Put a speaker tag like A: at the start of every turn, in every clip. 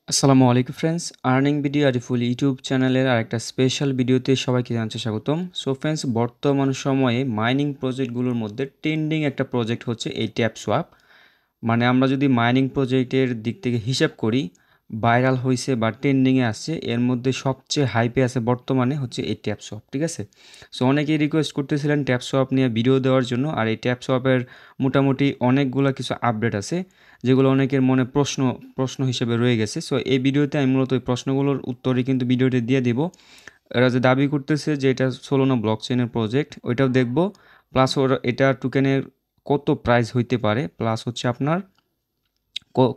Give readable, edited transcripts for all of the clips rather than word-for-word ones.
A: আসসালামু আলাইকুম friends, earning video Ariful YouTube চ্যানেলের আরেকটা স্পেশাল ভিডিওতে সবাইকে জানাতে স্বাগতম। সো ফ্রেন্ডস, বর্তমান সময়ে মাইনিং প্রজেক্টগুলোর মধ্যে ট্রেন্ডিং একটা প্রজেক্ট হচ্ছে এই ট্যাপ সোয়াপ। মানে আমরা যদি মাইনিং প্রজেক্টের দিক থেকে হিসাব করি, ভাইরাল হয়েছে বা ট্রেন্ডিংয়ে আসছে, এর মধ্যে সবচেয়ে হাইপে আছে বর্তমানে হচ্ছে এই ট্যাপ সোয়াপ। ঠিক আছে, সো অনেকেই রিকোয়েস্ট করতেছিলেন ট্যাপ সোয়াপ নিয়ে ভিডিও দেওয়ার জন্য। আর এই ট্যাপ সোয়াপের মোটামুটি অনেকগুলো কিছু আপডেট আছে যেগুলো অনেকের মনে প্রশ্ন প্রশ্ন হিসেবে রয়ে গেছে। সো এই ভিডিওতে আমি মূলত ওই প্রশ্নগুলোর উত্তরই কিন্তু ভিডিওতে দিয়ে দিব। এরা যে দাবি করতেছে যে এটা সোলোনা ব্লক চেইনের প্রজেক্ট, ওইটাও দেখব। প্লাস ওরা এটা টোকেনের কত প্রাইস হইতে পারে, প্লাস হচ্ছে আপনার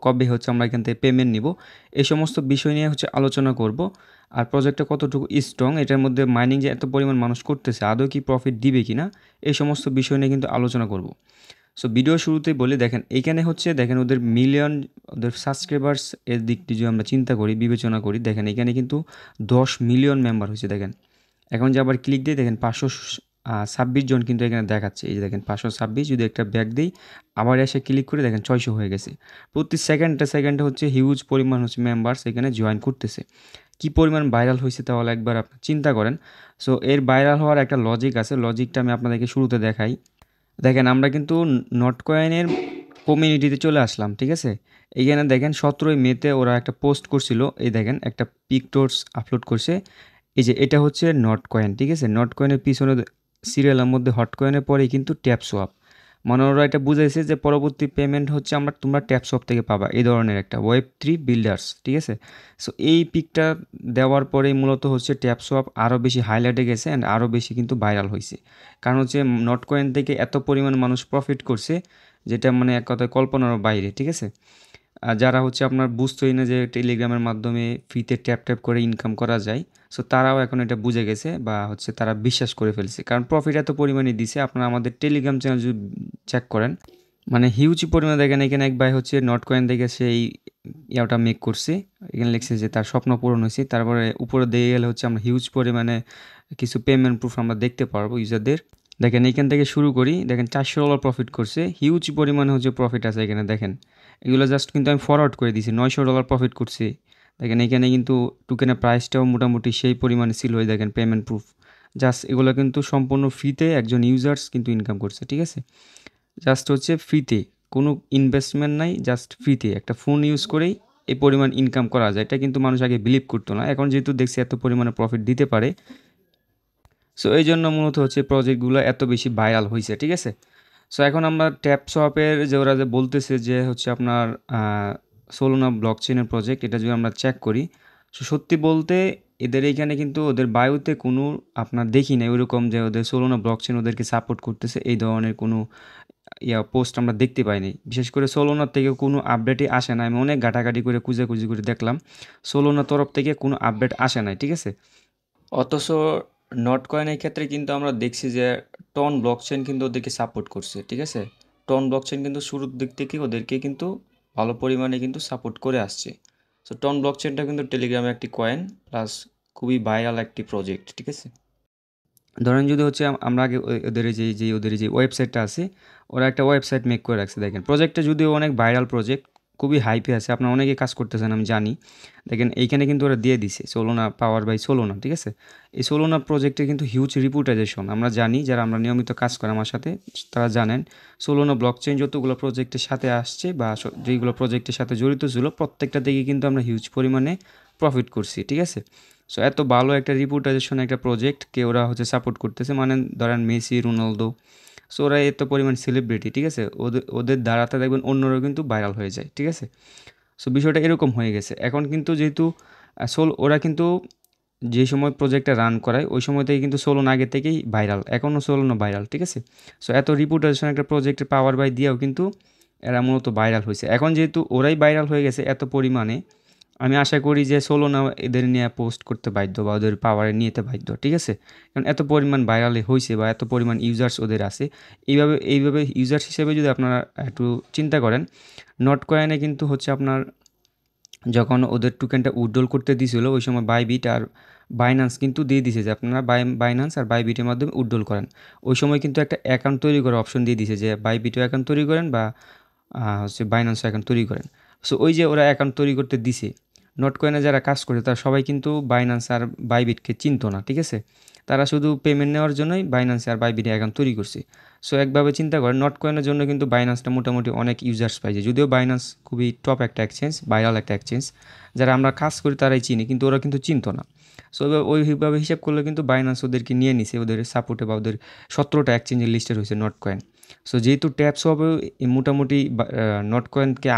A: কবে হচ্ছে আমরা এখান থেকে পেমেন্ট নিব, এই সমস্ত বিষয় নিয়ে হচ্ছে আলোচনা করব। আর প্রজেক্টটা কতটুকু স্ট্রং, এটার মধ্যে মাইনিং যে এত পরিমাণ মানুষ করতেছে আদৌ কি প্রফিট দিবে কি না, এই সমস্ত বিষয় নিয়ে কিন্তু আলোচনা করব। সো ভিডিও শুরুতেই বলে দেখেন, এইখানে হচ্ছে দেখেন ওদের মিলিয়ন, ওদের সাবস্ক্রাইবার্স এর দিকটি যদি আমরা চিন্তা করি, বিবেচনা করি, দেখেন এখানে কিন্তু 10 মিলিয়ন মেম্বার হয়েছে। দেখেন এখন যে আবার ক্লিক দিয়ে দেখেন 526 জন কিন্তু এখানে দেখাচ্ছে। এই যে দেখেন 526, যদি একটা ব্যাক দিই আবার এসে ক্লিক করে দেখেন 600 হয়ে গেছে। প্রতি সেকেন্ডে সেকেন্ডে হচ্ছে হিউজ পরিমাণ হচ্ছে মেম্বার্স এখানে জয়েন করতেছে। কি পরিমাণ ভাইরাল হয়েছে তাহলে একবার আপনি চিন্তা করেন। সো এর ভাইরাল হওয়ার একটা লজিক আছে, লজিকটা আমি আপনাদেরকে শুরুতে দেখাই। দেখেন আমরা কিন্তু নট কয়েনের কমিউনিটিতে চলে আসলাম। ঠিক আছে, এইখানে দেখেন 17ই মেতে ওরা একটা পোস্ট করছিল। এই দেখেন একটা পিকটোর্স আপলোড করছে। এই যে এটা হচ্ছে নট কয়েন। ঠিক আছে, নট কয়েনের পিছনে সিরিয়ালের মধ্যে হট কয়েনের পরেই কিন্তু ট্যাপ সোয়াপ। মানে ওরা এটা বুঝাইছে যে পরবর্তী পেমেন্ট হচ্ছে তোমরা ট্যাপ সোয়াপ থেকে পাবা, এই ধরনের একটা ওয়েব 3 বিল্ডার্স। ঠিক আছে, সো এই পিকটা দেওয়ার পরেই মূলত হচ্ছে ট্যাপ সোয়াপ আরও বেশি হাইলাইটে গেছে অ্যান্ড আরও বেশি কিন্তু ভাইরাল হয়েছে। কারণ হচ্ছে নট কয়েন থেকে এত পরিমাণ মানুষ প্রফিট করছে, যেটা মানে এক কথায় কল্পনার বাইরে। ঠিক আছে, আর যারা হচ্ছে আপনার বুঝতোই না যে টেলিগ্রামের মাধ্যমে ফ্রিতে ট্যাপ ট্যাপ করে ইনকাম করা যায়, সো তারাও এখন এটা বুঝে গেছে বা হচ্ছে তারা বিশ্বাস করে ফেলছে। কারণ প্রফিট এত পরিমাণে দিছে, আপনারা আমাদের টেলিগ্রাম চ্যানেল যদি চেক করেন, মানে হিউজ পরিমাণে দেখেন এখানে এক ভাই হচ্ছে নট কয়েন দেখে সেই ইয়াটা মেক করছে। এখানে লিখছে যে তার স্বপ্ন পূরণ হয়েছে। তারপরে উপরে দিয়ে গেলে হচ্ছে আমরা হিউজ পরিমাণে কিছু পেমেন্ট প্রুফ আমরা দেখতে পারবো ইউজারদের। দেখেন এইখান থেকে শুরু করি, দেখেন $400 প্রফিট করছে, হিউজ পরিমাণে হচ্ছে প্রফিট আছে এখানে। দেখেন এগুলো জাস্ট কিন্তু আমি ফরওয়ার্ড করে দিয়েছি, $900 প্রফিট করছে। দেখেন এখানে কিন্তু টোকেনের প্রাইসটাও মোটামুটি সেই পরিমাণে ছিল। ওই দেখেন পেমেন্ট প্রুফ, জাস্ট এগুলো কিন্তু সম্পূর্ণ ফ্রিতে একজন ইউজার্স কিন্তু ইনকাম করছে। ঠিক আছে, জাস্ট হচ্ছে ফ্রিতে, কোনো ইনভেস্টমেন্ট নাই, জাস্ট ফ্রিতে একটা ফোন ইউজ করেই এই পরিমাণ ইনকাম করা যায়। এটা কিন্তু মানুষ আগে বিলিভ করতো না, এখন যেহেতু দেখছি এত পরিমাণে প্রফিট দিতে পারে, সো এই জন্য মূলত হচ্ছে প্রজেক্টগুলো এত বেশি ভাইরাল হয়েছে। ঠিক আছে, সো এখন আমরা ট্যাপ শপের যে ওরা যে বলতেছে যে হচ্ছে আপনার সোলোনা ব্লক চেনের প্রজেক্ট, এটা যদি আমরা চেক করি, সো সত্যি বলতে এদের এইখানে কিন্তু ওদের বায়ুতে কোনো আপনার দেখি না ওইরকম যে ওদের সোলোনা ব্লক চেন ওদেরকে সাপোর্ট করতেছে, এই ধরনের কোনো পোস্ট আমরা দেখতে পাইনি। বিশেষ করে সোলোনার থেকে কোনো আপডেটই আসে না। আমি অনেক ঘাটাঘাটি করে খুঁজে করে দেখলাম, সোলোনার তরফ থেকে কোনো আপডেট আসে নাই। ঠিক আছে, অথচ নট কয়েনের ক্ষেত্রে কিন্তু আমরা দেখছি যে টন ব্লকচেন কিন্তু ওদেরকে সাপোর্ট করছে। ঠিক আছে, টন ব্লকচেন কিন্তু শুরুর দিক থেকে ওদেরকে কিন্তু ভালো পরিমাণে কিন্তু সাপোর্ট করে আসছে। সো টন ব্লকচেনটা কিন্তু টেলিগ্রামে একটি কয়েন, প্লাস খুবই ভাইরাল একটি প্রজেক্ট। ঠিক আছে, ধরেন যদি হচ্ছে আমরা আগে ওদের যে ওয়েবসাইটটা আছে, ওরা একটা ওয়েবসাইট মেক করে রাখছে। দেখেন প্রজেক্টটা যদিও অনেক ভাইরাল প্রজেক্ট, খুবই হাইপে আছে, আপনারা অনেকে কাজ করতেছেন আমি জানি। দেখেন এইখানে কিন্তু ওরা দিয়ে দিছে সোলোনা পাওয়ার বাই সোলোনা। ঠিক আছে, এই সোলোনা প্রজেক্টে কিন্তু হিউজ রিপুটেশন আমরা জানি, যারা আমরা নিয়মিত কাজ করে আমার সাথে তারা জানেন। সোলোনা ব্লকচেন যতগুলো প্রজেক্টের সাথে আসছে বা যেইগুলো প্রজেক্টের সাথে জড়িত ছিল, প্রত্যেকটা থেকে কিন্তু আমরা হিউজ পরিমাণে প্রফিট করছি। ঠিক আছে, সো এত ভালো একটা রিপুটেশন একটা প্রজেক্টকে ওরা হচ্ছে সাপোর্ট করতেছে, মানে ধরেন মেসি, রোনালদো, সো ওরা এত পরিমাণ সেলিব্রিটি। ঠিক আছে, ওদের ওদের দ্বারাতে দেখবেন অন্যরাও কিন্তু ভাইরাল হয়ে যায়। ঠিক আছে, সো বিষয়টা এরকম হয়ে গেছে। এখন কিন্তু যেহেতু ওরা কিন্তু যে সময় প্রজেক্টটা রান করায় ওই সময় থেকে কিন্তু সোলোন আগে থেকেই ভাইরাল, এখনও সোলোনও ভাইরাল। ঠিক আছে, সো এত রিপুটেশন একটা প্রজেক্টের পাওয়ার বাই দিয়েও কিন্তু এরা মূলত ভাইরাল হয়েছে। এখন যেহেতু ওরাই ভাইরাল হয়ে গেছে এত পরিমাণে, আমি আশা করি যে সোলোনা এদের নিয়ে পোস্ট করতে বাধ্য বা ওদের পাওয়ারে নিতে বাধ্য। ঠিক আছে, কারণ এত পরিমাণ ভাইরালে হয়েছে বা এত পরিমাণ ইউজার্স ওদের আছে। এইভাবে ইউজার্স হিসেবে যদি আপনারা একটু চিন্তা করেন, নট কয়েনে কিন্তু হচ্ছে আপনার যখন ওদের টোকেনটা উইথড্রল করতে দিয়েছিল, ওই সময় বাইবিট আর বাইন্যান্স কিন্তু দিয়ে দিছে যে আপনারা বাইন্যান্স আর বাইবিটের মাধ্যমে উইথড্রল করেন। ওই সময় কিন্তু একটা অ্যাকাউন্ট তৈরি করার অপশন দিয়ে দিছে যে বাইবিটও অ্যাকাউন্ট তৈরি করেন বা হচ্ছে বাইন্যান্সও অ্যাকাউন্ট তৈরি করেন। সো ওই যে ওরা অ্যাকাউন্ট তৈরি করতে দিছে, নট কয়েনে যারা কাজ করে তারা সবাই কিন্তু বাইন্যান্স আর বাইবিটকে চিনতো না, ঠিক আছে? তারা শুধু পেমেন্ট নেওয়ার জন্যই বাইন্যান্স আর বাইবিটে অ্যাকাউন্ট তৈরি করছে। সো একভাবে চিন্তা করেন নট কয়েনের জন্য কিন্তু বাইন্যান্সটা মোটামুটি অনেক ইউজার্স পাইছে, যদিও বাইন্যান্স খুবই টপ একটা এক্সচেঞ্জ, ভাইরাল একটা এক্সচেঞ্জ, যারা আমরা কাজ করি তারাই চিনি, কিন্তু ওরা কিন্তু চিনতো না। সো ওইভাবে হিসাব করলে কিন্তু বাইন্যান্স ওদেরকে নিয়ে নিছে, ওদের সাপোর্টে বা ওদের 17টা এক্সচেঞ্জের লিস্টে রয়েছে নট কয়েন। সো যেহেতু ট্যাপস হবে মোটামুটি নট কয়েনকে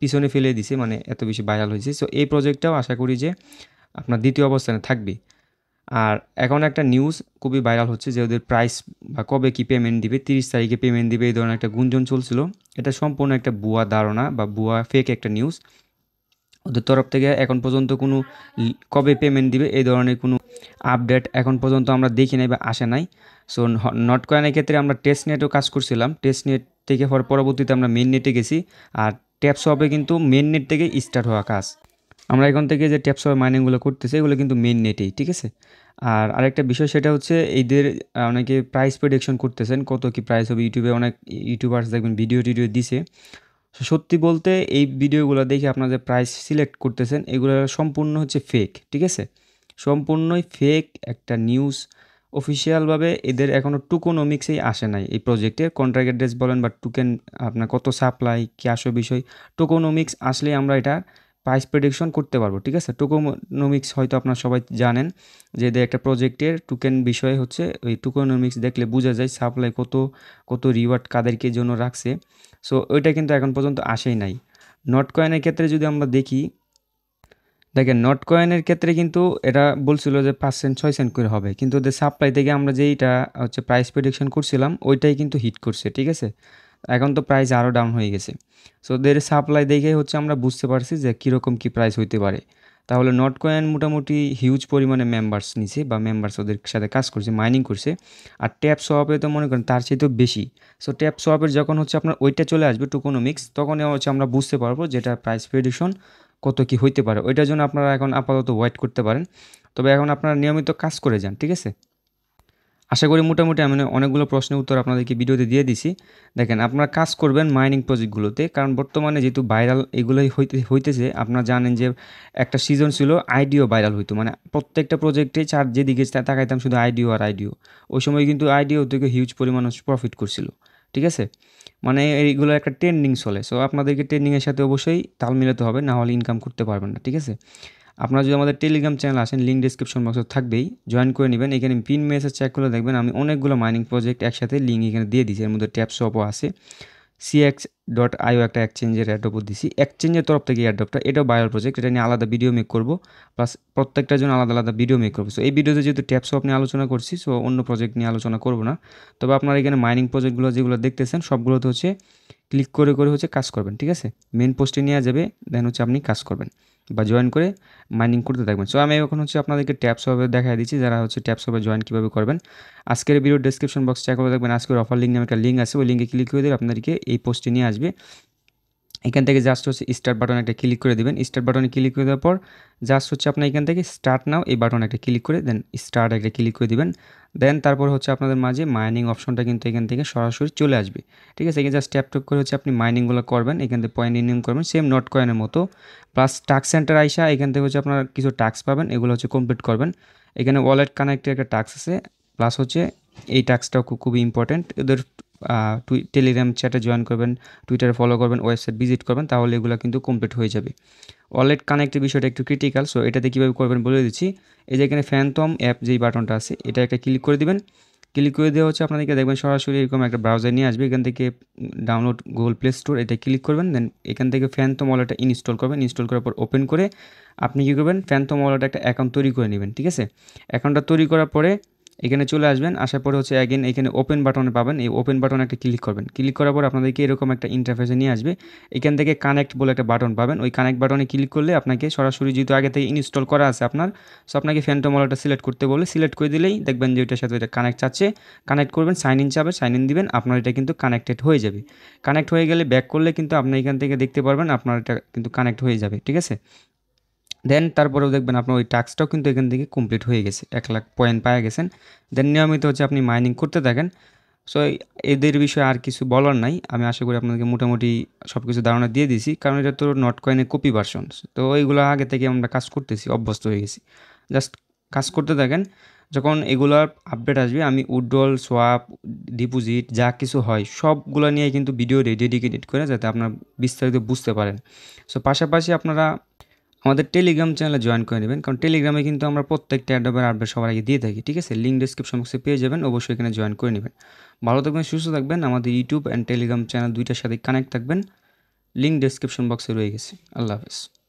A: পিছনে ফেলে দিছে, মানে এত বেশি ভাইরাল হয়েছে। সো এই প্রজেক্টটাও আশা করি যে আপনার দ্বিতীয় অবস্থানে থাকবে। আর এখন একটা নিউজ খুবই ভাইরাল হচ্ছে যে ওদের প্রাইস বা কবে কি পেমেন্ট দিবে, 30 তারিখে পেমেন্ট দিবে, এই ধরনের একটা গুঞ্জন চলছিল। এটা সম্পূর্ণ একটা ভুয়া ধারণা বা ভুয়া ফেক একটা নিউজ। ওদের তরফ থেকে এখন পর্যন্ত কোনো কবে পেমেন্ট দিবে এই ধরনের কোনো আপডেট এখন পর্যন্ত আমরা দেখি নাই বা আসে নাই। সো নট কয়েনের ক্ষেত্রে আমরা টেস্ট নেটও কাজ করছিলাম, টেস্ট নেট থেকে পরবর্তীতে আমরা মেন নেটে গেছি। আর ট্যাপস হবে কিন্তু মেন নেট থেকে স্টার্ট হওয়া কাজ। আমরা এখন থেকে যে ট্যাপস হবে মাইনিংগুলো করতেছি এগুলো কিন্তু মেন নেটেই, ঠিক আছে? আর আরেকটা বিষয় সেটা হচ্ছে এইদের অনেকে প্রাইস প্রেডিকশন করতেছেন কত কি প্রাইস হবে। ইউটিউবে অনেক ইউটিউবার্স দেখবেন ভিডিও টিডিও দিছে। সত্যি বলতে এই ভিডিওগুলো দেখে আপনারা যে প্রাইস সিলেক্ট করতেছেন এগুলো সম্পূর্ণ হচ্ছে ফেক, ঠিক আছে? সম্পূর্ণই ফেক একটা নিউজ। অফিসিয়ালভাবে এদের এখনও টোকোনমিক্সেই আসে নাই এই প্রজেক্টের কন্ট্রাক্ট অ্যাড্রেস বলেন বা টোকেন আপনার কত সাপ্লাই কি আসো বিষয়। টোকোনমিক্স আসলে আমরা এটা প্রাইস প্রেডিকশন করতে পারবো, ঠিক আছে? টোকোনমিক্স হয়তো আপনারা সবাই জানেন যে এদের একটা প্রজেক্টের টোকেন বিষয় হচ্ছে ওই টোকোনমিক্স দেখলে বোঝা যায় সাপ্লাই কত, কত রিওয়ার্ড কাদেরকে জন্য রাখছে। সো ওইটা কিন্তু এখন পর্যন্ত আসেই নাই। নট কয়েনের ক্ষেত্রে যদি আমরা দেখি, দেখেন নট কয়েনের ক্ষেত্রে কিন্তু এটা বলছিল যে 5 সেন্ট 6 সেন্ট করে হবে, কিন্তু ওদের সাপ্লাই থেকে আমরা যেইটা হচ্ছে প্রাইস প্রেডিকশন করছিলাম ওইটাই কিন্তু হিট করছে, ঠিক আছে? এখন তো প্রাইস আরও ডাউন হয়ে গেছে। সো ওদের সাপ্লাই দেখে হচ্ছে আমরা বুঝতে পারছি যে কীরকম কী প্রাইস হইতে পারে। তাহলে নট কয়েন মোটামুটি হিউজ পরিমাণে মেম্বার্স নিছে বা মেম্বার্স ওদের সাথে কাজ করছে, মাইনিং করছে। আর ট্যাপ সোয়াপে তো মনে করেন তার চেয়ে তো বেশি। সো ট্যাপ সোয়াপের যখন হচ্ছে আপনার ওইটা চলে আসবে টোকোনমিক্স, তখন হচ্ছে আমরা বুঝতে পারবো যেটা প্রাইস প্রেডিকশন কত কি হইতে পারে। ওইটার জন্য আপনারা এখন আপাতত ওয়েট করতে পারেন। তবে এখন আপনারা নিয়মিত কাজ করে যান, ঠিক আছে? আশা করি মোটামুটি আমি অনেকগুলো প্রশ্নের উত্তর আপনাদেরকে ভিডিওতে দিয়ে দিছি। দেখেন আপনারা কাজ করবেন মাইনিং প্রজেক্টগুলোতে, কারণ বর্তমানে যেহেতু ভাইরাল এগুলোই হইতেছে। আপনারা জানেন যে একটা সিজন ছিল আইডিও ভাইরাল হইতো, মানে প্রত্যেকটা প্রজেক্টে চার যেদিকে তাকাইতাম শুধু আইডিও আর আইডিও। ওই সময় কিন্তু আইডিও থেকে হিউজ পরিমাণ প্রফিট করছিল, ঠিক আছে? মানে এইগুলো একটা ট্রেন্ডিং চলে। সো আপনাদেরকে ট্রেন্ডিংয়ের সাথে অবশ্যই তাল মিলাতে হবে, না হলে ইনকাম করতে পারবেন না, ঠিক আছে? আপনারা যদি আমাদের টেলিগ্রাম চ্যানেল আসেন, লিঙ্ক ডিসক্রিপশন বক্সে থাকবেই, জয়েন করে নেবেন। এখানে পিন মেসেজ চেক করে দেখবেন আমি অনেকগুলো মাইনিং প্রজেক্ট একসাথে লিঙ্ক এখানে দিয়ে দিয়েছি। এর মধ্যে ট্যাপসপও আছে, cx.io একটা এক্সচেঞ্জের অ্যাড্রপও দিছি, এক্সচেঞ্জের তরফ থেকে অ্যাড্রপটা। এটাও ভাইরাল প্রজেক্ট, এটা নিয়ে আলাদা ভিডিও মেক করবো, প্লাস প্রত্যেকটার জন্য আলাদা আলাদা ভিডিও মেক করবো। সো এই ভিডিওতে যেহেতু ট্যাপসপ নিয়ে আলোচনা করছি, সো অন্য প্রজেক্ট নিয়ে আলোচনা করবো না। তবে আপনারা এখানে মাইনিং প্রজেক্টগুলো যেগুলো দেখতেছেন সবগুলোতে হচ্ছে ক্লিক করে করে হচ্ছে কাজ করবেন, ঠিক আছে? মেন পোস্টে নিয়ে যাবে, দেন হচ্ছে আপনি কাজ করবেন বা জয়েন করে মাইনিং করতে থাকবেন। সো আমি এখন হচ্ছে আপনাদেরকে ট্যাপস হবে দেখাই দিচ্ছি, যারা হচ্ছে ট্যাপস হবে জয়েন কীভাবে করবেন। আজকের ভিডিও ডেসক্রিপশন বক্স চেক করে দেখবেন, আজকের অফার লিঙ্ক নামে একটা লিঙ্ক আছে, ওই লিঙ্কে ক্লিক করে দিলে আপনাদেরকে এই পোস্টে নিয়ে আসবে। এখান থেকে জাস্ট হচ্ছে স্টার্ট বাটন একটা ক্লিক করে দেবেন। স্টার্ট বাটনে ক্লিক করে দেওয়ার পর জাস্ট হচ্ছে আপনার এখান থেকে স্টার্ট নাও এই বাটন একটা ক্লিক করে দেন স্টার্ট একটা ক্লিক করে দিবেন। দেন তারপর হচ্ছে আপনাদের মাঝে মাইনিং অপশনটা কিন্তু এখান থেকে সরাসরি চলে আসবে, ঠিক আছে? এখানে জাস্ট ট্যাপ ট্যাপ করে হচ্ছে আপনি মাইনিংগুলো করবেন, এখান থেকে পয়েন্ট ইনকাম করবেন সেম নট কয়েনের মতো। প্লাস টাস্ক সেন্টার আইসা এখান থেকে হচ্ছে আপনার কিছু টাস্ক পাবেন, এগুলো হচ্ছে কমপ্লিট করবেন। এখানে ওয়ালেট কানেক্টের একটা টাস্ক আছে, প্লাস হচ্ছে এই টাস্কটাও খুবই ইম্পর্ট্যান্ট। এদের টেলিগ্রাম চ্যাটে জয়েন করবেন, টুইটারে ফলো করবেন, ওয়েবসাইট ভিজিট করবেন, তাহলে এগুলো কিন্তু কমপ্লিট হয়ে যাবে। ওয়ালেট কানেক্টের বিষয়টা একটু ক্রিটিক্যাল, সো এটাতে কীভাবে করবেন বলে দিচ্ছি। এই যে এখানে ফ্যানটম অ্যাপ যেই বাটনটা আছে এটা একটা ক্লিক করে দিবেন। ক্লিক করে দেওয়া হচ্ছে আপনাদেরকে দেখবেন সরাসরি এরকম একটা ব্রাউজার নিয়ে আসবে। এখান থেকে ডাউনলোড গুগল প্লে স্টোর এটা ক্লিক করবেন, দেন এখান থেকে ফ্যানটম ওয়ালেটটা ইনস্টল করবেন। ইনস্টল করার পর ওপেন করে আপনি কী করবেন, ফ্যানটম ওয়ালেট একটা অ্যাকাউন্ট তৈরি করে নেবেন, ঠিক আছে? অ্যাকাউন্টটা তৈরি করার পরে এখানে চলে আসবেন, আসার পরে হচ্ছে অ্যাগেন এখানে ওপেন বাটনে পাবেন, এই ওপেন বাটনে একটা ক্লিক করবেন। ক্লিক করার পর আপনাদেরকে এরকম একটা ইন্টারফেসে নিয়ে আসবে। এখান থেকে কানেক্ট বলে একটা বাটন পাবেন, ওই কানেক্ট বাটনে ক্লিক করলে আপনাকে সরাসরি যেহেতু আগে থেকে ইনস্টল করা আছে আপনার, সো আপনাকে ফ্যানটম ওয়ালেটটা সিলেক্ট করতে বলে সিলেক্ট করে দিলেই দেখবেন যে ওইটার সাথে ওইটা কানেক্ট চাচ্ছে। কানেক্ট করবেন, সাইন ইন চাবে, সাইন ইন দিবেন, আপনার এটা কিন্তু কানেক্টেড হয়ে যাবে। কানেক্ট হয়ে গেলে ব্যাক করলে কিন্তু আপনি এখান থেকে দেখতে পারবেন আপনার এটা কিন্তু কানেক্ট হয়ে যাবে, ঠিক আছে? দেন তারপরেও দেখবেন আপনার ওই টাস্কটাও কিন্তু এখান থেকে কমপ্লিট হয়ে গেছে, 1 লাখ পয়েন্ট পাওয়া গেছেন। দেন নিয়মিত হচ্ছে আপনি মাইনিং করতে থাকেন। সো এদের বিষয়ে আর কিছু বলার নাই। আমি আশা করি আপনাদেরকে মোটামুটি সব কিছু ধারণা দিয়ে দিছি, কারণ এটা তো নট কয়েনের কপি ভার্সন। তো এইগুলো আগে থেকে আমরা কাজ করতেছি, অভ্যস্ত হয়ে গেছি। জাস্ট কাজ করতে থাকেন। যখন এগুলার আপডেট আসবে আমি উইথড্রল, সোয়াপ, ডিপোজিট যা কিছু হয় সবগুলো নিয়ে কিন্তু ভিডিও ডেডিকেটেড করে, যাতে আপনারা বিস্তারিত বুঝতে পারেন। সো পাশাপাশি আপনারা আমাদের টেলিগ্রাম চ্যানেলে জয়েন করে নেবেন, কারণ টেলিগ্রামে কিন্তু আমরা প্রত্যেকটা অ্যাডবের আপডেট সবার আগে দিয়ে থাকি। ঠিক আছে, লিঙ্ক ডিসক্রিপশন বক্সে পেয়ে যাবেন, অবশ্যই এখানে জয়েন করে নেবেন। ভালো থাকবেন, সুস্থ থাকবেন। আমাদের ইউটিউব অ্যান্ড টেলিগ্রাম চ্যানেল দুইটার সাথে কানেক্ট থাকবেন। লিঙ্ক ডিসক্রিপশন বক্সে রয়ে গেছে। আল্লাহ হাফেজ।